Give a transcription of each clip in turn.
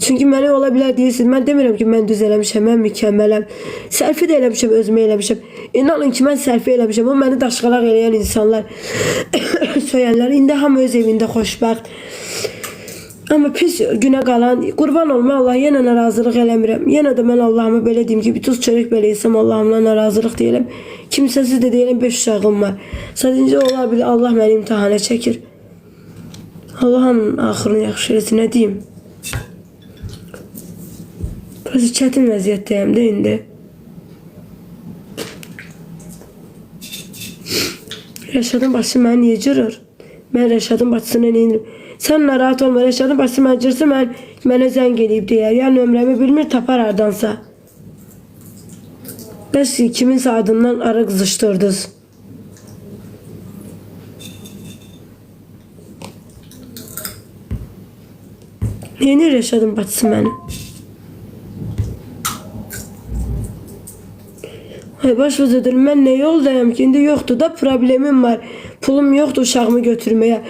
Çünki mənə ola bilər deyirsiniz. Mən demirəm ki, mən düz eləmişəm, mən mükəmmələm. Sərfi də eləmişəm, özümə eləmişəm. İnanın ki, mən sərfi eləmişəm. O məni daşqalaq eləyən insanlar, söyənlər, indi hamı öz evində xoşbəxt. Amma pis günə qalan, qurban olma Allah, yenə narazılıq eləmirəm. Yenə də mən Allahıma belə deyim ki, bir tuz çörək belə yesəm Allahımla narazılıq deyiləm. Kimsəsiz də deyiləm, 5 uşağım var. Sadəcə ola bilər Allah məni imtihana çəkir. Allah'ın axırını yaxşı eləsin, nə deyim? Burası çətin vəziyyətdəyəm də indi. Rəşadın başçısı məni niyə cırır? Mən Rəşadın başçısına neyindim? Sən narahat olma, Rəşadın başçısı məni cırsa mənə zəng eləyib deyər. Ya nömrəmi bilmir, tapar hardansa. Bəs kiminsə adından ara qızışdırdınız. Neyini Rəşadın başçısı məni? Ay baş vəzədir, mən nə yoldayım ki? İndi yoxdur da, problemim var. Pulum yoxdur uşağımı götürməyə.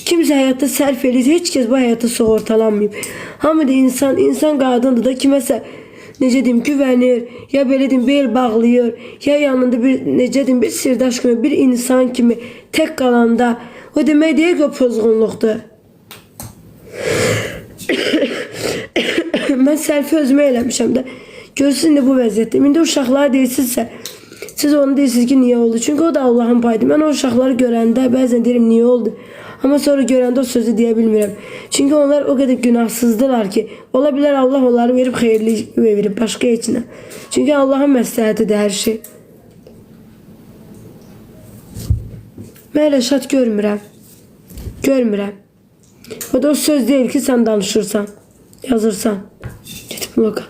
Kimsə həyatda sərf eləyir, heç kəs bu həyata sığortalanmayıb. Hamı da insan qadındır da, kiməsə necə deyim, güvənir, ya belə deyim, bel bağlayır, ya yanında bir, necə deyim, bir sirdaş kimi, bir insan kimi tək qalanda, o demək deyək o pozğunluqdur. Mən sərfi özümə eləmişəm də. Görsün də bu vəziyyətdə. İndi uşaqlar deyilsinizsə, siz onu deyirsiniz ki, niyə oldu? Çünki o da Allahın payıdır. Mən o uşaqları görəndə bəzən deyirəm, niyə oldu? Amma sonra görəndə o sözü deyə bilmirəm. Çünki onlar o qədər günahsızdılar ki, ola bilər Allah onları verib xeyirli verib, başqa heç nə. Çünki Allahın məsləhətidir hər şey. Mən Rəşad görmürəm. Görmürəm. O da o söz deyil ki, sən danışırsan, yazırsan. Gidib bloka.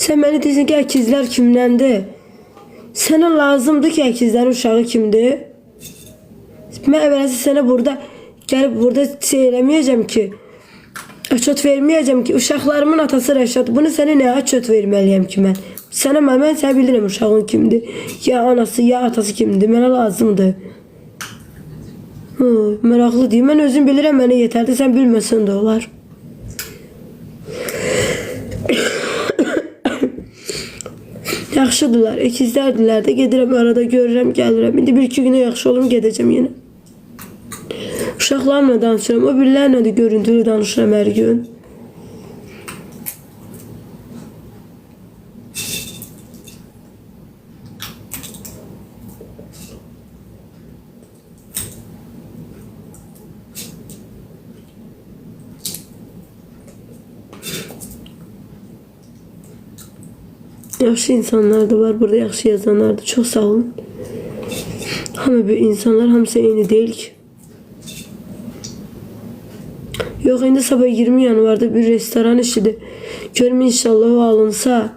Sən mənə deyirsən ki, əkizlər kimdəndir? Sənə lazımdır ki, əkizlərin uşağı kimdir? Mən əvvəlcə sənə burada gəlib burada şey eləməyəcəm ki, açot verməyəcəm ki, uşaqlarımın atası Rəşad. Bunu sənə nə açot verməliyəm ki mən? Mən sənə bilirəm uşağın kimdir? Ya anası, ya atası kimdir? Mənə lazımdır. Maraqlı deyim. Mən özüm bilirəm, mənə yetərdir. Sən bilməsən də olar. Yaxşıdırlar, ikizlərdirlər də, gedirəm arada görürəm, gəlirəm. İndi bir-iki günə yaxşı olurum, gedəcəm yenə. Uşaqlarımla danışıram, o birilərlə də görüntülü danışıram hər gün. Yaxşı insanlar da var, burada yaxşı yazanlar da. Çox sağ olun. Hamı bir insanlar, hamısı eyni deyil ki. Yox, indi sabah 20 yanvarda bir restoran işidir. Görüm inşallah o alınsa,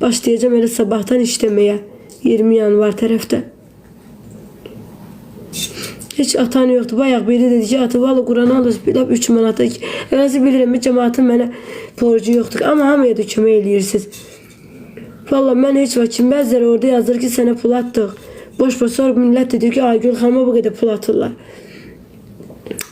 başlayacağım elə sabahtan işləməyə. 20 yanvar tərəfdə. Heç atan yoxdur. Bayaq biri dedi ki, atı valla Quran alır, bir də 3 manata. Əvvəlsi bilirəm, cəmaatın mənə borcu yoxdur. Amma hamıya da kömək eləyirsiniz. Valla mən heç vakim, bəziləri orada yazır ki, sənə pul atdıq. Boş-boş sonra millət dedir ki, Aygül xanıma bu qədər pul atırlar.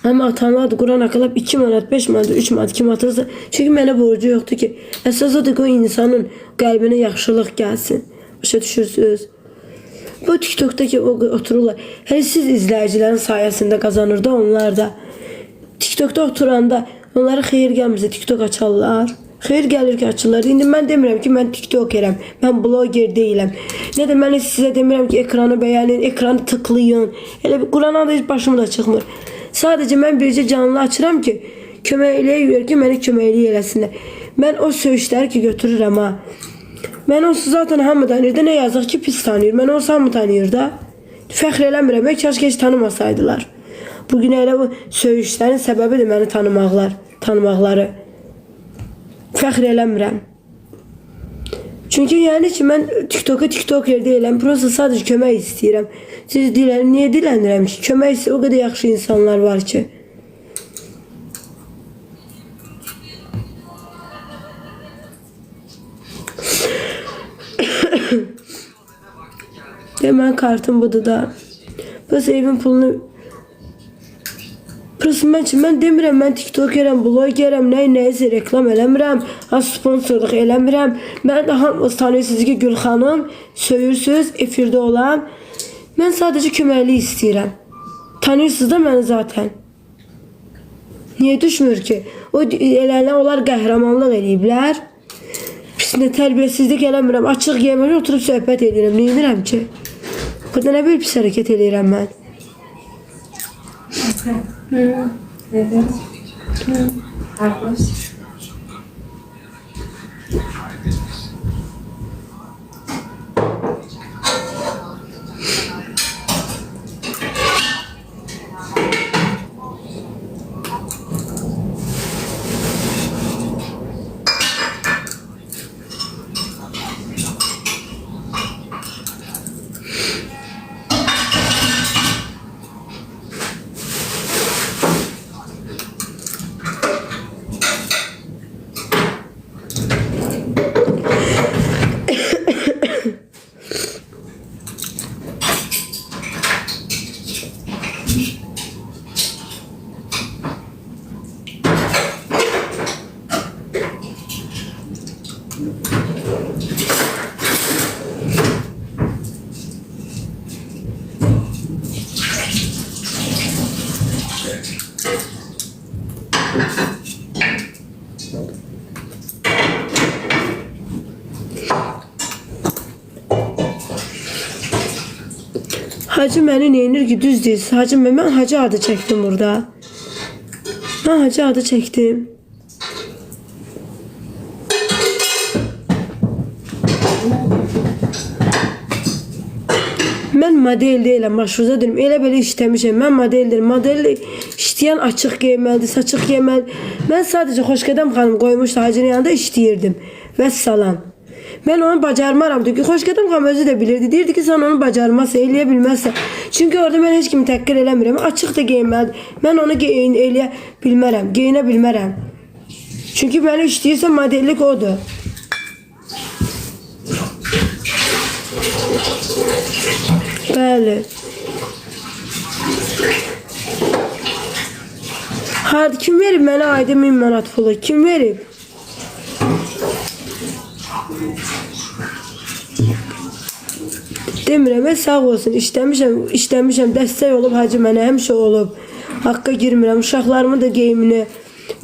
Amma atanlar da Quran akılab 2 manat, 5 manat, 3 manat kim atırsa. Çünki mənə borcu yoxdur ki. Əsas odur ki, o insanın qəlbinə yaxşılıq gəlsin. Başa düşürsünüz. Bu TikTok'da ki, otururlar. Hələ siz izləyicilərin sayəsində qazanır da onlar da. TikTok'da oturanda onlara xeyir gəlmirsə TikTok açarlar. Xeyir gəlir ki, açırlar. İndi mən demirəm ki, mən TikTokerəm, mən bloger deyiləm. Nə də mən sizə demirəm ki, ekranı bəyənin, ekranı tıklayın. Elə bir Qur'an da heç başımı da çıxmır. Sadəcə mən bircə canlı açıram ki, köməkliyə ki, məni köməkliyə eləsinlər. Mən o söyüşləri ki, götürürəm ha. Mən onsuz zaten hamı tanıyır da, nə yazıq ki, pis tanıyır. Mən onsuz hamı tanıyır da. Fəxr eləmirəm, kaş heç tanımasaydılar. Bugün elə bu söyüşlərin səbəbidir məni tanımaqları. Fəxr eləmirəm. Çünki yəni ki, mən TikToker deyiləm. Prosta sadəcə kömək istəyirəm. Siz niyə dilənirəm ki? Kömək o qədər yaxşı insanlar var ki. Hemen kartım budur da. Bəs evin pulunu mən demirəm, mən tiktokerəm, blogerəm, nəyisə reklam eləmirəm, sponsorluq eləmirəm. Mən də hamınız tanıyırsınız ki, Gülxanım, söyürsüz, efirdə olan. Mən sadəcə köməklik istəyirəm. Tanıyırsınız da məni zaten. Niyə düşmür ki? O eləyənlər onlar qəhrəmanlıq eləyiblər. Pisinə tərbiyəsizlik eləmirəm, açıq yeməli oturub söhbət edirəm. Nə edirəm ki? Burada nə bir pis hərəkət edirəm mən? Evet. Haklısın. Hacı məni neyinir ki, düz deyilsin. Hacı mən hacı adı çəkdim burada. Mən hacı adı çəkdim. Mən model deyiləm, başvuruza deyiləm. Elə belə işləmişəm. Mən model deyiləm. Model işləyən açıq geyməlidir, saçıq geyməlidir. Mən sadəcə Xoşqədəm xanım qoymuşdu hacının yanında işləyirdim. Vəssalam. Ben onu bacarmaram. Çünkü Xoşqədəm xanım özü de bilirdi. Deyirdi ki, sen onu bacarmazsan, eləyə bilməzsən. Çünkü orada mən heç kimi təqqir eləmirəm. Açıq da geyinməlidir. Mən onu eləyə bilmərəm, geyinə bilmərəm. Çünkü məni işləyirsə modellik odur. Bəli. Kim verib mənə ayda 1000 manat pulu? Kim verib? Demirəm, sağ olsun, işləmişəm, dəstək olub, hacı mənə həmişə olub. Haqqa girmirəm, uşaqlarımın da geyimini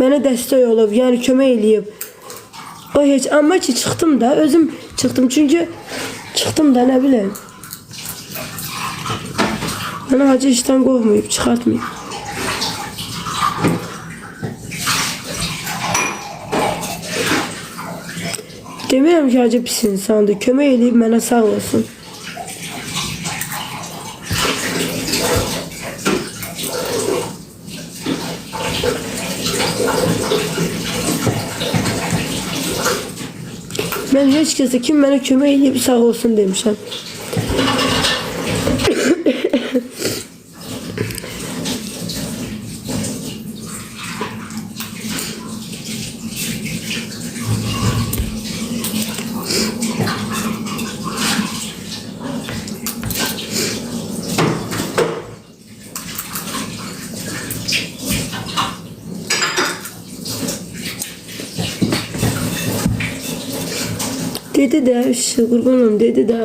mənə dəstək olub, yəni kömək eləyib. O heç, amma ki çıxdım da, özüm çıxdım, çünki çıxdım da, nə biləm. Mənə hacı işdən qovmayıb, çıxartmayıb. Demirəm ki, hacı pis insandır, kömək eləyib mənə, sağ olsun. Mən heç kəsə kim mənə kömək eləyib sağ olsun demişəm. Dedi də, qurban olum, dedi də.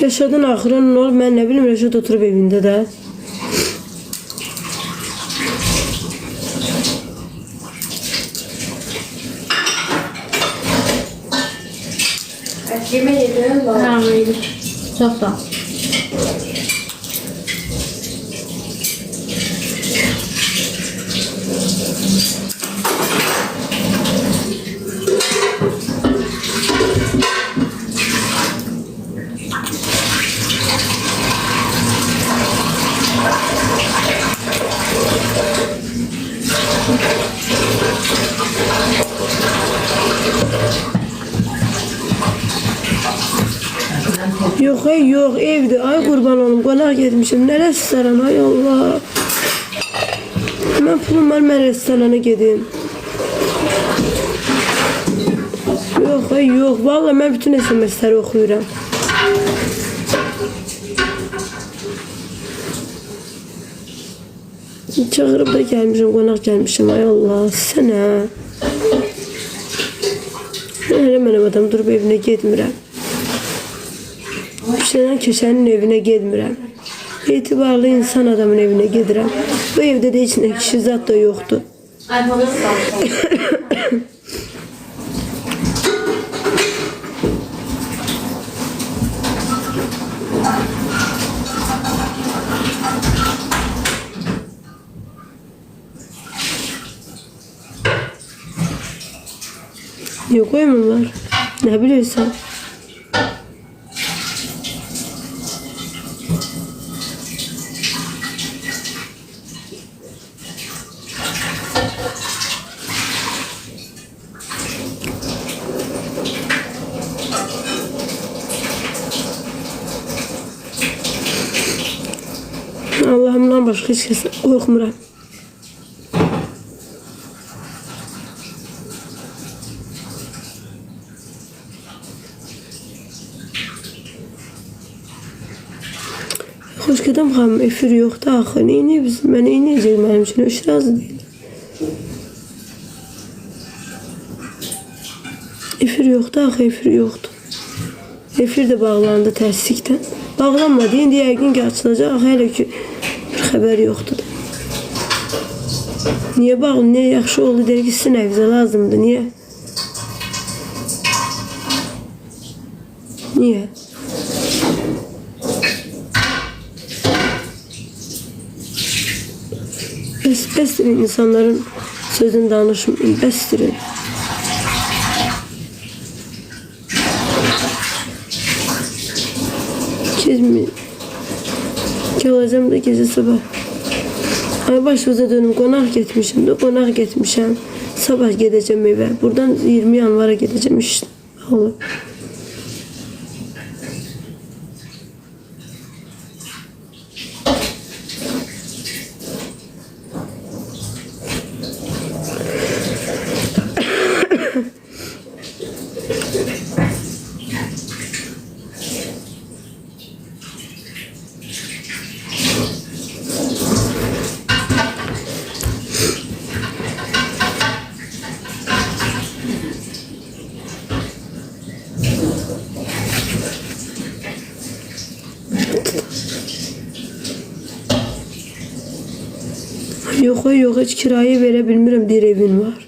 Rəşadın axırı nə olur, mən nə bilim, Rəşad oturub evində də. Yemek yedin mi? Ha, yedim. Çok da. Yok ay yok evde. Ay kurban olum qonaq getmişim. Nə restoran ay Allah. Mən pulum var mən restorana gedim. Yok ay yok. Vallahi mən bütün SMS-ləri oxuyuram. Çağırıb da gəlmişim, qonaq gəlmişim. Ay Allah, sənə. Mənim adam durub evinə getmirəm. İşlənən köşənin evinə getmirəm. Etibarlı insan adamın evinə gedirəm. Bu evdə də heç nə kişi zat da yoxdur. Niye koymurlar? Ne biliyorsan. Allah'ımdan başka hiç kesin korkmuram. Xoş gedəm xanım, efir yoxdur axı. Neyniyib biz? Mən neyniyəcək mənim üçün? Üç razı deyil. Efir yoxdur axı, efir yoxdur. Efir də bağlandı təsdikdən. Bağlanmadı, indi yəqin ki açılacaq. Axı hələ ki bir xəbər yoxdur da. Niyə bağlı? Niyə yaxşı oldu? Deyir ki, sizin əvizə lazımdır. Niyə? Niyə? Bəsdirin insanların sözünü danışmayın. Bəsdirin. Gezmeyin. Gələcəm də gecə sabah. Ay başımıza dönüm qonaq getmişim də qonaq getmişəm. Sabah gedəcəm evə. Buradan 20 yanvara gedəcəm işte. Olur. Yok yok hiç kiraya verebilmiyorum diye evin var.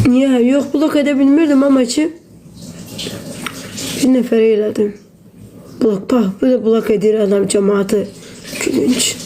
Niye? Yok blok edebilmirdim ama ki bir nefer eyledim. Blok bak böyle blok edir adam cemaati gülünç.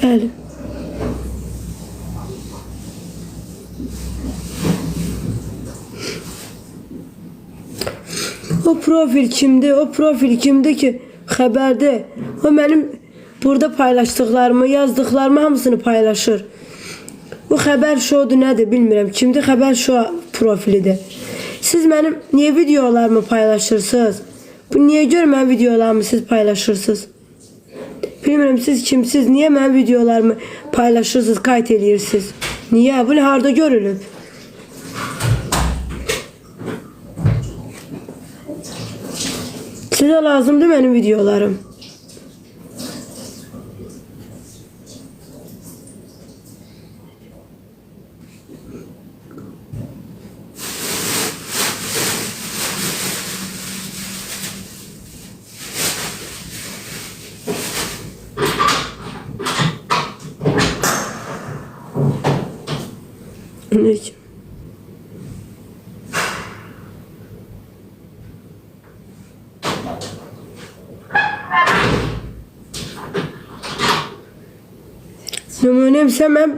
Bəli. O profil kimdi? O profil kimdi ki xəbərdə? O mənim burada paylaşdıqlarımı, yazdıqlarımı hamısını paylaşır. Bu xəbər şodu nədir bilmirəm. Kimdir? Xəbər şo profilidir. Siz mənim niyə videolarımı paylaşırsınız? Bu niyə görə mənim videolarımı siz paylaşırsınız? Bilmirəm siz kimsiz? Niyə mənim videolarımı paylaşırsınız, qayıt eləyirsiniz? Niyə? Bu nə harda görülüb? Sizə lazımdır mənim videolarım. Ne için? Nümunəmsə mən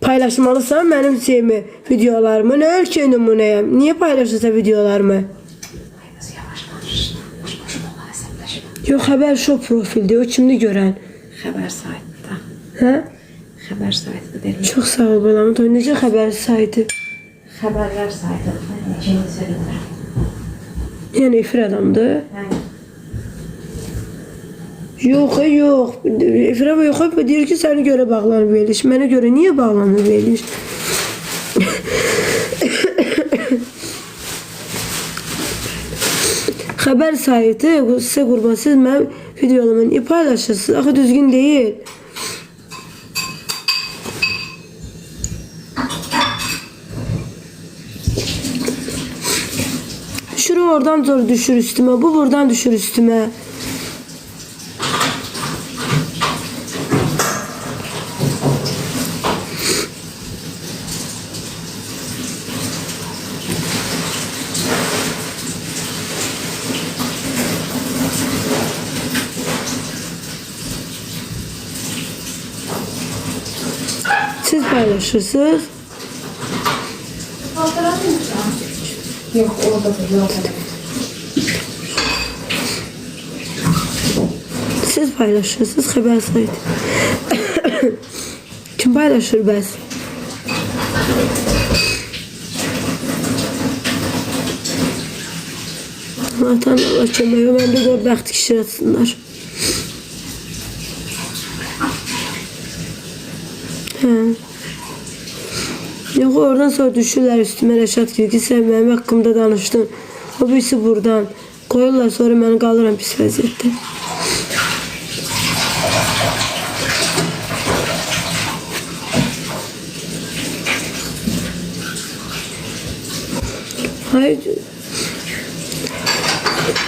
paylaşmalısan mənim şeyimi, videolarımı. Nə ölçü nümunəyəm? Niyə paylaşırsa videolarımı? Yox, xəbər şou profildir. O kimdir görən? Xəbər saytında. Hə? Xəbər saytında deyil. Çox sağ ol balam. Necə xəbər saytı? Xəbərlər saytında. Neçəncisi bilmirəm. Yəni efir adamdır. Hə. Yox, yox. Efirə yox, deyir ki, səni görə bağlanıb verilir. Mənə görə niyə bağlanıb verilir? Xəbər saytı sizə qurban, siz mənim videolarımı paylaşırsınız. Axı düzgün deyil. Şuru oradan zor düşür üstüme, bu buradan düşür üstüme. Siz paylaşırsınız. Yok, orada da yok. Siz paylaşırsınız xəbər saytı. Kim paylaşır bəs? Allah'tan Allah kömək, mən də bəxt kişi atsınlar. Hə. Yox, oradan sonra düşürlər üstümə Rəşad gibi ki, sən mənim haqqımda danışdın. O birisi buradan. Qoyurlar, sonra mən qalıram pis vəziyyətdə. Hayır.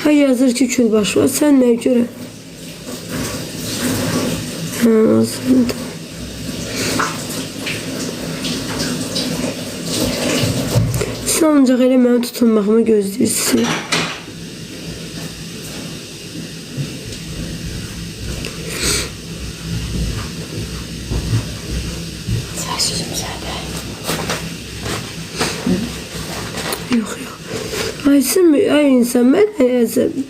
Ay yazır ki, külbaş var. Sən nəyə görə? Hə, aslında. Siz ancaq elə mənim tutunmağımı gözləyirsiniz. Səsizim zaten. Yox, yox. Ay, sən, ay insan, mən əyəzəm.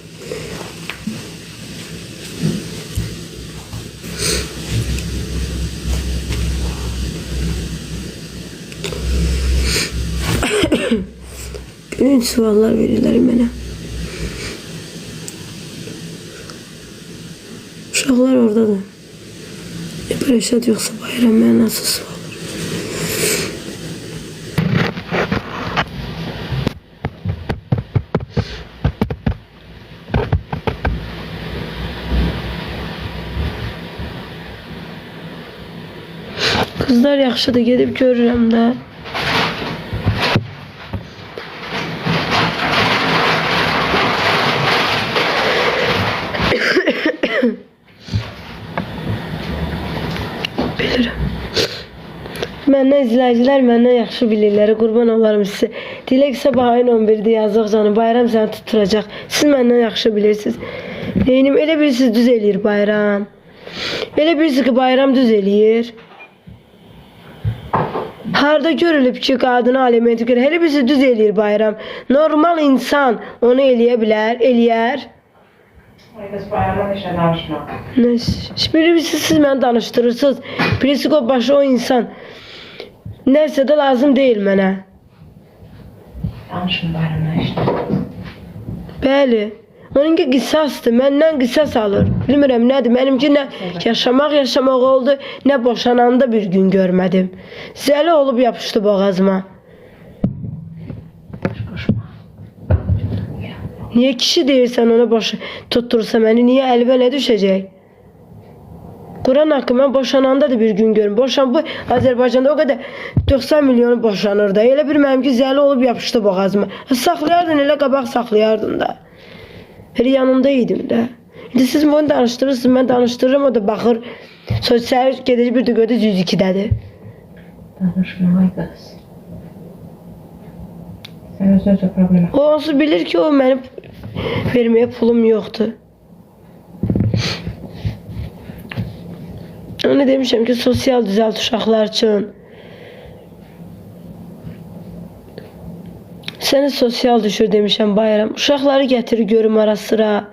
Gülünç suallar verirlər mənə. Uşaqlar oradadır. Rəşad yoxsa bayram mənə nasıl sual? Kızlar yaxşıdır, gedib görürəm də. Bilirəm. Məndən izləyicilər məndən yaxşı bilirlər, qurban olarım sizə. Dilək sabah ayın 11-də yazıq canım, bayram səni tutturacaq. Siz məndən yaxşı bilirsiniz. Neynim, elə bilirsiniz düz eləyir bayram. Elə bilirsiniz ki, bayram düz eləyir. Harda görülüb ki, qadını alimenti görə, elə bilirsiniz düz eləyir bayram. Normal insan onu eləyə bilər, eləyər. Kız bayramdan işe danışma. Bilirsiniz, siz məni danışdırırsınız. Bilirsiniz o başı o insan. Nəysə də lazım deyil mənə. Danışın bayramdan işte. Bəli. Onunki qisasdır. Məndən qisas alır. Bilmirəm nədir. Mənimki nə yaşamaq oldu, nə boşananda bir gün görmədim. Zəli olub yapışdı boğazıma. Niyə kişi deyirsən ona tuttursa məni? Niyə əlbə nə düşəcək? Quran haqqı mən boşananda da bir gün görüm. Bu Azərbaycanda o qədər 90 milyonu boşanır da. Elə bir mənimki zəli olub yapışdı boğazıma. Saxlayardın, elə qabaq saxlayardın da. Elə yanımda idim də. İndi siz bunu danışdırırsınız, mən danışdırırım, o da baxır. Sonra səhər gedəcək bir də gördü 102-dədir. Danışma, ay qız. Sən özü problem. O onsuz bilir ki, o mənim verməyə pulum yoxdur. Onu demişəm ki, sosial düzəlt uşaqlar üçün. Səni sosial düşür demişəm bayram. Uşaqları gətir görüm ara sıra.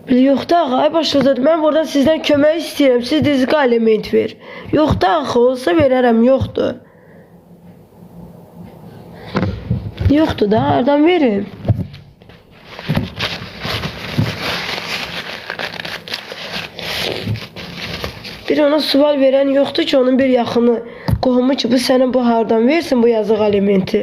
Yox da axı, ay başladı. Mən buradan sizdən kömək istəyirəm. Siz dizqi element ver. Yox da axı, olsa verərəm, yoxdur. Yoxdur da, hardan verim? Bir ona sual verən yoxdur ki, onun bir yaxını, qohumu ki, bu sənə bu hardan versin bu yazıq elementi.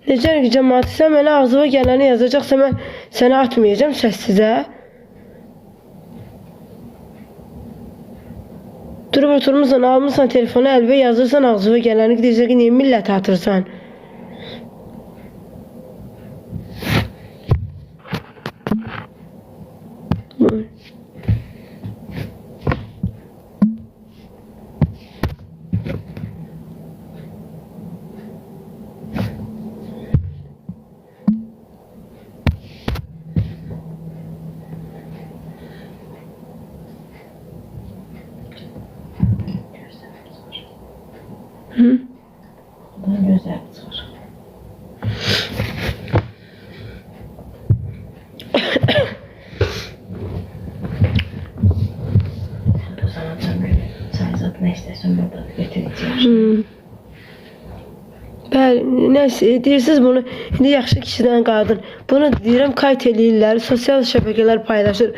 Necə ki, cəmaatı, sən mənə ağzıma gələni yazacaqsa, mən sənə atmayacağım səssizə. Durub oturmuşsan, almışsan telefonu əlbə yazırsan ağzıma gələni, deyirsən ki, niyə millət atırsan? Hı? Bundan gözləri çıxır. Sən də sana çay zat nə istəsən burada götürəcəyəm. Bəli, nəsə deyirsiniz bunu, indi yaxşı kişidən qadın. Bunu deyirəm, kayıt eləyirlər, sosial şəbəkələr paylaşır.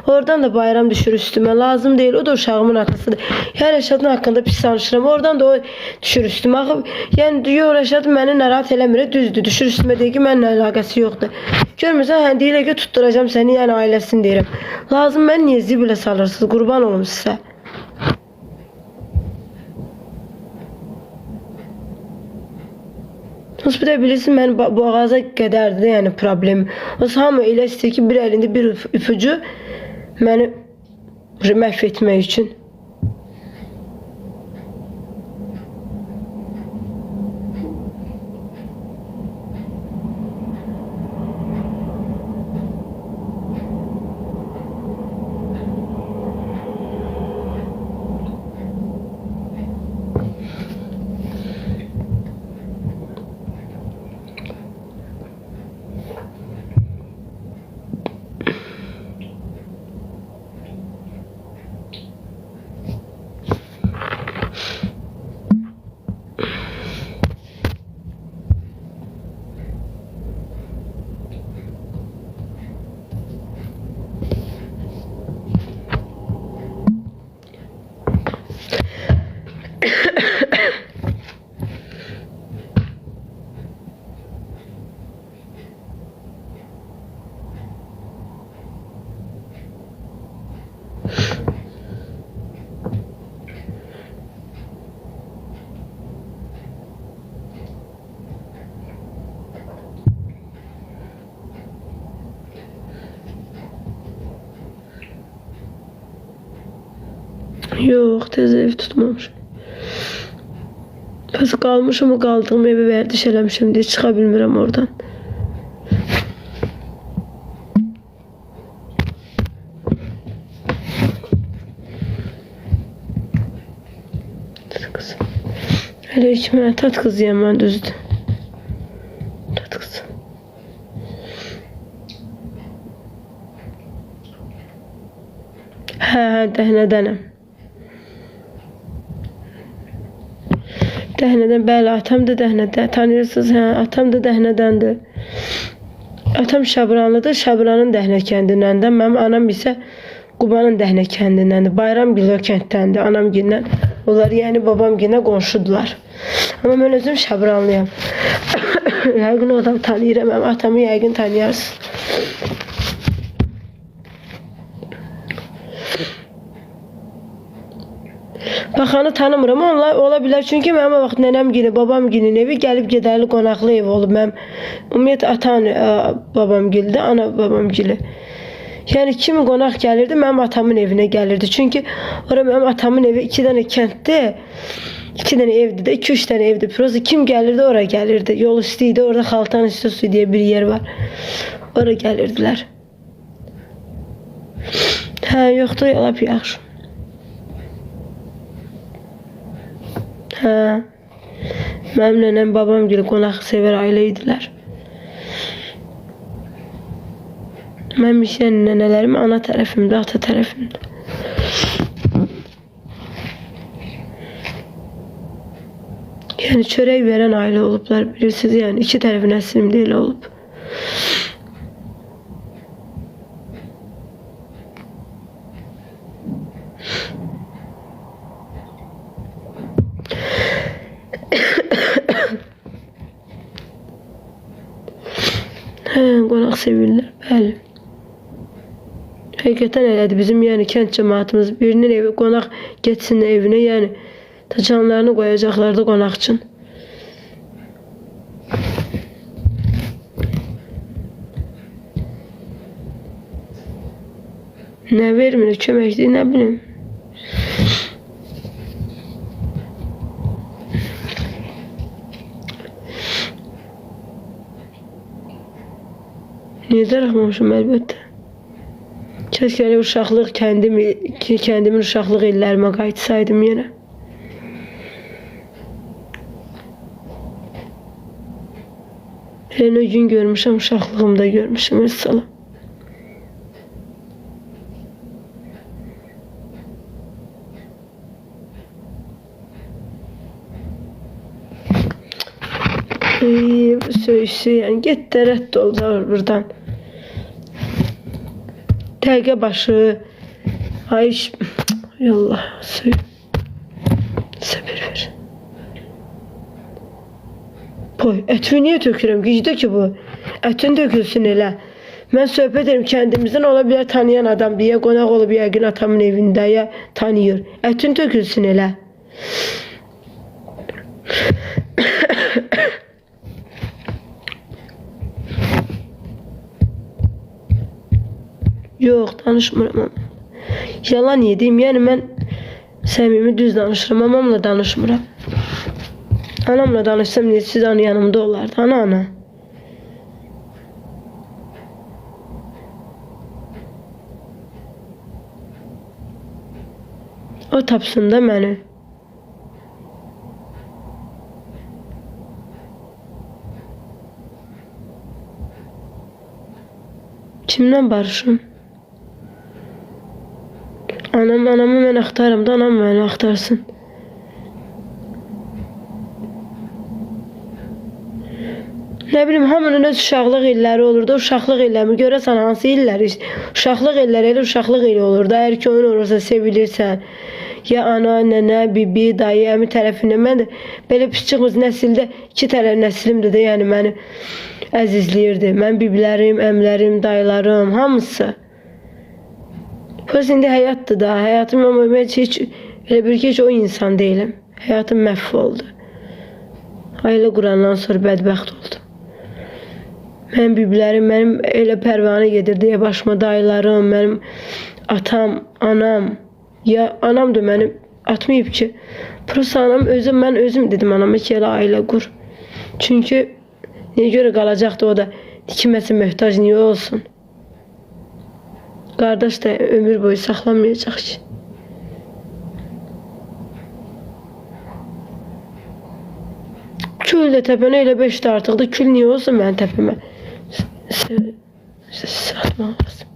Oradan da bayram düşür üstümə, lazım deyil, o da uşağımın atasıdır. Ya Rəşadın haqqında pis danışıram, oradan da o düşür üstümə. Yəni, diyor Rəşad məni narahat eləmir, düzdür, düşür üstümə deyir ki, mənlə əlaqəsi yoxdur. Görmürsən, hə, deyilə ki, tutturacam səni, yəni ailəsini deyirəm. Lazım, mən niyə zibilə salırsınız, qurban olum sizə. Bir də bilirsin, mən boğaza qədərdir, yəni problem. Hamı elə istəyir ki, bir əlində bir üfücü məni məhv etmək üçün. Yox, tez ev tutmamışım. Pəs qalmışım, o qaldığım evi vərdiş eləmişim deyə çıxa bilmirəm oradan. Hələ 2 mənə tat qız yiyəm mən düzdür. Tat qız. Hə, dəhnədənəm. Dəhnədən, bəli, atam da dəhnədən. Tanıyırsınız, hə, atam da dəhnədəndir. Atam Şabranlıdır, Şabranın Dəhnə kəndindəndir. Mənim anam isə Qubanın Dəhnə kəndindəndir. Bayramgil o kənddəndir, anamgillə. Onlar, yəni babamgillə qonşudular. Amma mən özüm Şabranlıyam. Yəqin o adam tanıyıram, atamı yəqin tanıyarsınız. Baxanı tanımıram, onlar ola bilər. Çünki mənim o vaxt nənəmgilin, babamgilin evi gəlib gedərli qonaqlı ev olub. Mənim ümumiyyətlə atan babamgildir, ana babamgili. Yəni kimi qonaq gəlirdi, mənim atamın evinə gəlirdi. Çünki ora mənim atamın evi 2 dənə kənddir. 2 dənə evdir də, 2-3 dənə evdir. Prosta kim gəlirdi, ora gəlirdi. Yol üstü idi, orada Xaltan İstosu deyə bir yer var. Ora gəlirdilər. Hə, yoxdur, lap yaxşı. Hə, mənim nənəm, babam gibi qonaq sevər ailə idilər. Mənim işləyən nənələrim ana tərəfimdə, ata tərəfimdə. Yəni çörək verən ailə olublar, bilirsiniz, yəni 2 tərəfin əslimdə elə olub. Hə, qonaq sevirlər, bəli. Həqiqətən elədir. Bizim yəni kənd cəmaatımız birinin evi qonaq getsin evinə, yəni taçanlarını qoyacaqlar da qonaq üçün. Nə vermir, köməkdir, nə bilim. Niyə darıxmamışım əlbəttə. Keşke elə uşaqlıq kendimin uşaqlıq illərimə qayıtsaydım yenə. Elə o gün görmüşəm, uşaqlığımda görmüşəm, əssalam. Söyüşü, yəni get də rədd ol buradan. Təqə başı, ay Allah, səbir ver. Boy, ətini niyə tökürəm? Gecdə ki bu, ətin tökülsün elə. Mən söhbət edirəm, kəndimizdən ola bilər tanıyan adam deyə, qonaq olub yəqin atamın evində ya tanıyır. Ətin tökülsün elə. Yox, danışmıram. Yalan yedim, yəni mən səmimi düz danışıram, mamamla danışmıram. Anamla danışsam, siz anı yanımda olardı, ana. O tapsın da məni. Kimdən barışım? Anamı mən axtarım da, anam məni axtarsın. Nə bilim, hamının öz uşaqlıq illəri olurdu. Uşaqlıq illərimi görəsən hansı illəri? Uşaqlıq illəri elə uşaqlıq ili olurdu. Əgər ki oyun olursa sevilirsən. Ya ana, nənə, bibi, dayı, əmi tərəfindən. Mən də belə pis çıxmız nəsildə 2 tərəf nəslimdir də, yəni məni əzizləyirdi. Mən bibilərim, əmlərim, dayılarım, hamısı. Pəs indi həyatdır da, həyatım amma heç elə bir ki, heç o insan deyiləm. Həyatım məhv oldu. Ailə qurandan sonra bədbəxt oldum. Mənim bibilərim, mənim elə pərvanə gedir deyə başıma dayılarım, mənim atam, anam, Ya anam da məni atmayıb ki. Prosta anam özüm, mən özüm dedim anama ki, elə ailə qur. Çünki niyə görə qalacaqdı o da kiməsə möhtac niyə olsun? Qardaş da ömür boyu saxlanmayacaq ki. Kül də təpənə elə 5-də artıqdır. Kül niyə olsun mənim təpəmə? Satmaq lazım.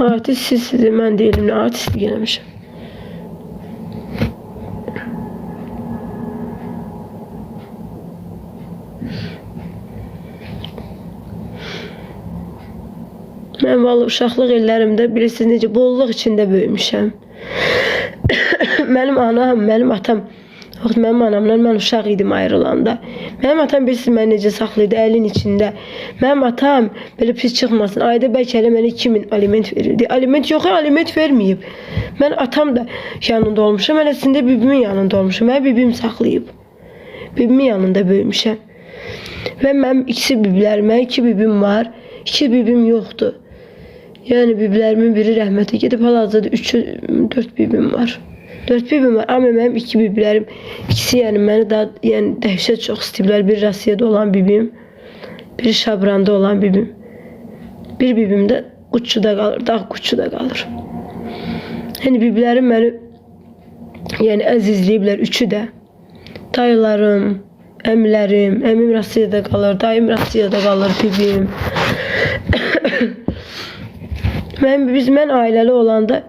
Artist sizsiniz, mən deyiləm, nə artistlik eləmişəm. Mən vallahi uşaqlıq illərimdə bilirsiniz necə bolluq içində böyümüşəm. Mənim anam, mənim atam, mənim anamla mən uşaq idim ayrılanda. Mənim atam bilirsiniz məni necə saxlayırdı əlin içində. Mənim atam belə pis çıxmasın. Ayda bəlkə elə mənə 2000 aliment verirdi. Aliment yox, aliment verməyib. Mən atam da yanında olmuşam. Mən əslində bibimin yanında olmuşam. Məni bibim saxlayıb. Bibimin yanında böyümüşəm. Və mənim iki bibim var. 2 bibim yoxdur. Yəni biblərimin biri rəhmətə gedib, hal-hazırda 4 bibim var. 4 bibim var, amma mənim 2 biblərim, ikisi yəni məni daha dəhşət çox istəyiblər. Bir Rusiyada olan bibim, biri Şabranda olan bibim. Bir bibim də Quçuda qalır, dağ Quçuda qalır. Yəni biblərim məni əzizləyiblər, üçü də. Dayılarım, əmilərim, əmim Rusiyada qalır, dayım Rusiyada qalır, bibim. Mən ailəli olanda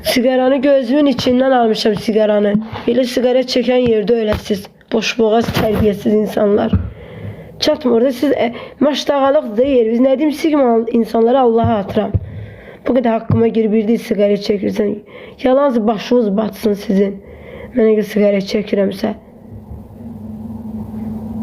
sigaranı gözümün içindən almışam sigaranı. Elə siqaret çəkən yerdə öləsiz. Boşboğaz, tərbiyəsiz insanlar. Çatmır orada siz maşdağalıqdır yer. Biz nə deyim siqmal insanlara Allah'a atıram. Bu qədər haqqıma girib bir deyil sigaret çəkirsən. Yalancı başınız batsın sizin. Mən əgər sigaret çəkirəmsə.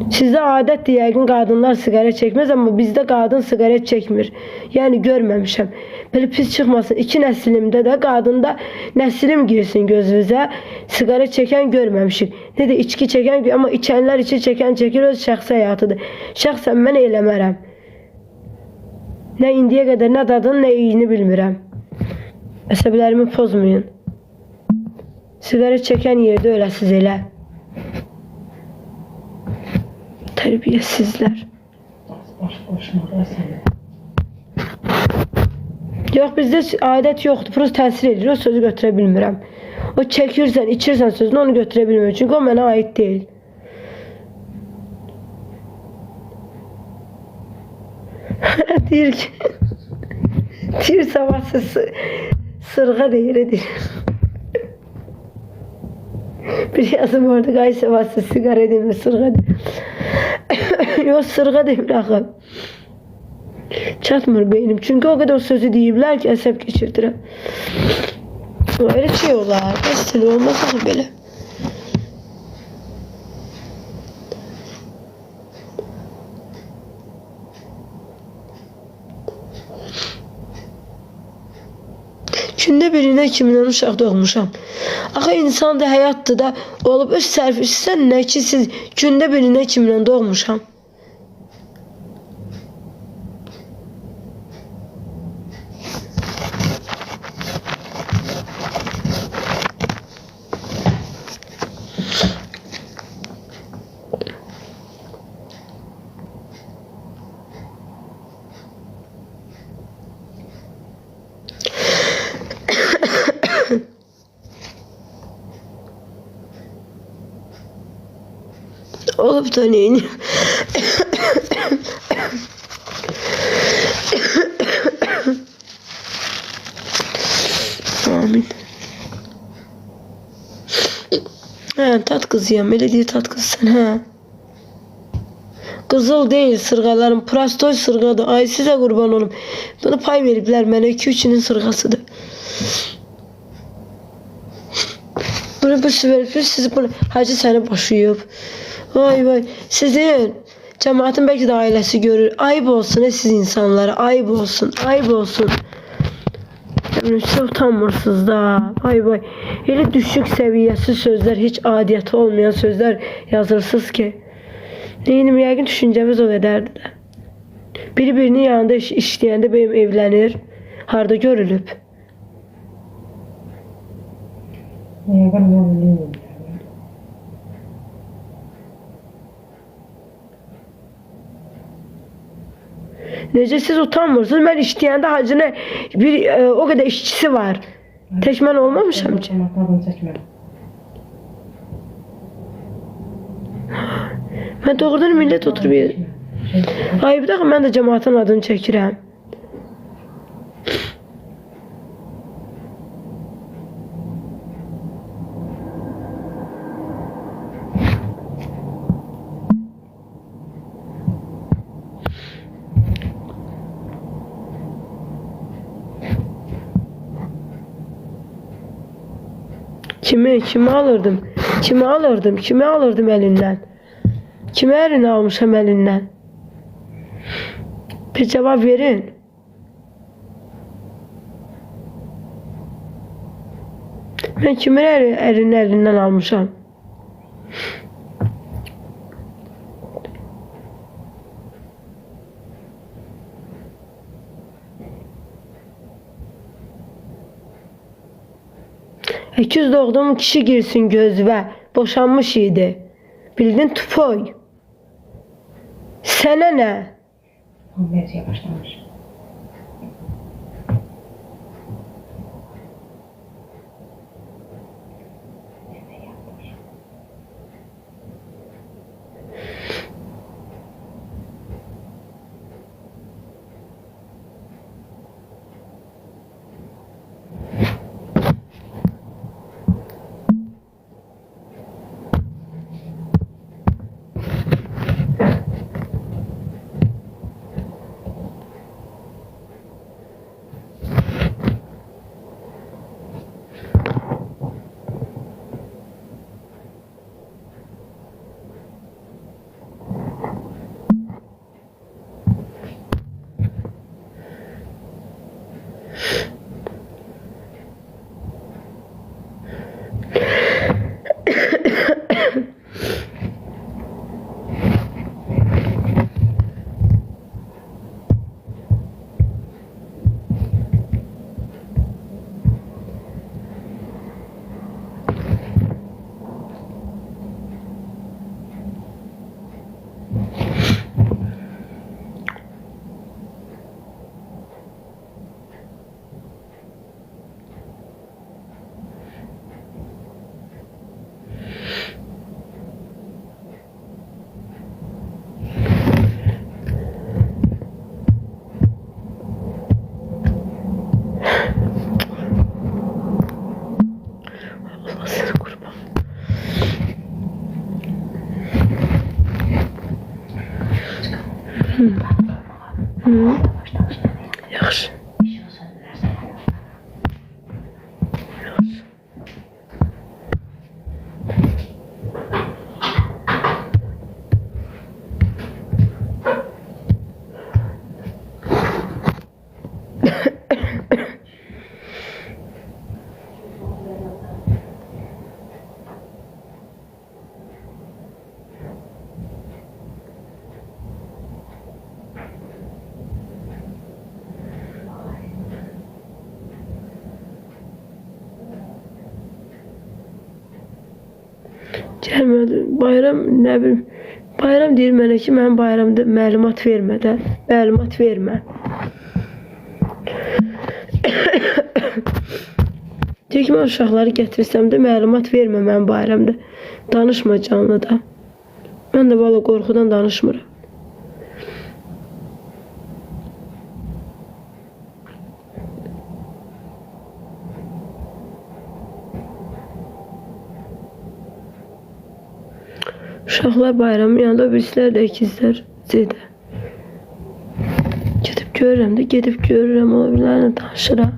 Sizdə adətdir yəqin qadınlar sigaret çəkməz, amma bizdə qadın sigaret çəkmir. Yəni görməmişəm. Belə pis çıxmasın. 2 nəslimdə də qadında nəslim girsin gözünüzə. Sigaret çəkən görməmişik. Nə də içki çəkən, amma içənlər içi çəkən çəkir, öz şəxsi həyatıdır. Şəxsən mən eləmərəm. Nə indiyə qədər nə dadını, nə iyini bilmirəm. Əsəblərimi pozmayın. Sigaret çəkən yerdə öləsiz elə. Tərbiyəsizlər. Yox, bizdə adət yoxdur. Prost təsir edir. O sözü götürə bilmirəm. O çəkirsən, içirsən sözünü onu götürə bilmirəm. Çünki o mənə aid deyil. Deyir ki, deyir sabahsız sırğa deyir, deyir. Bir yazım orada qay sabahsız sigara demir, sırğa demir. Yox, sırğa demir axı. Çatmır beynim. Çünki o qədər sözü deyiblər ki, əsəb keçirdirəm. Öyle şey olar. Bəs olmaz axı belə. Gündə birinə 2000 uşaq doğmuşam. Axı insan da həyatdır da olub öz sərfisisən nə ki siz gündə birinə 2000 doğmuşam. Olup da neyini? Amin. He, tat kızıyam. Öyle değil tat kızsan he. Kızıl değil sırgalarım. Prastoy sırgadı. Ay size kurban olum. Bunu pay veripler mənə 2-3'ünün sırgasıdır. Bunu bu veripler sizi bunu hacı səni boşuyub. Vay vay. Sizin cemaatin belki de ailesi görür. Ayıp olsun siz insanlara. Ayıp olsun. Ayıp olsun. Yani siz utanmırsınız da. Vay vay. Öyle düşük seviyesi sözler, hiç adiyeti olmayan sözler yazırsınız ki. Neyim, yəqin düşüncəmiz o qədərdir də. Biri birinin yanında işləyəndə benim evlənir. Harda görülüb? Yəqin mən bilmirəm. Necə siz utanmırsınız? Mən işləyəndə hacına o qədər işçisi var. Tək mən olmamışam ki. Adını çəkmə. Mən doğrudan millət oturub yer. Ay bir dəqiqə, mən də cəmaatın adını çəkirəm. Kimi alırdım? Kimi alırdım elindən? Kimi ərini almışam elindən? Bir cevap verin. Ben kimin elini elinden almışam? Əkiz doğduğum kişi girsin gözvə. Boşanmış idi. Bildin tupoy. Sənə nə? Konversiya başlamış. Yaxşı. Gəlmədi. Bayram nə bilim. Bayram deyir mənə ki, mən bayramda məlumat vermə də. Məlumat vermə. Deyir ki, mən uşaqları gətirsəm də məlumat vermə mən bayramda. Danışma canlıda. Mən də valla qorxudan danışmıram. Uşaqlar bayramın yanında, birisilər də ikizlər Zədə. Gedib görürəm də, ola bilərlə danışıram.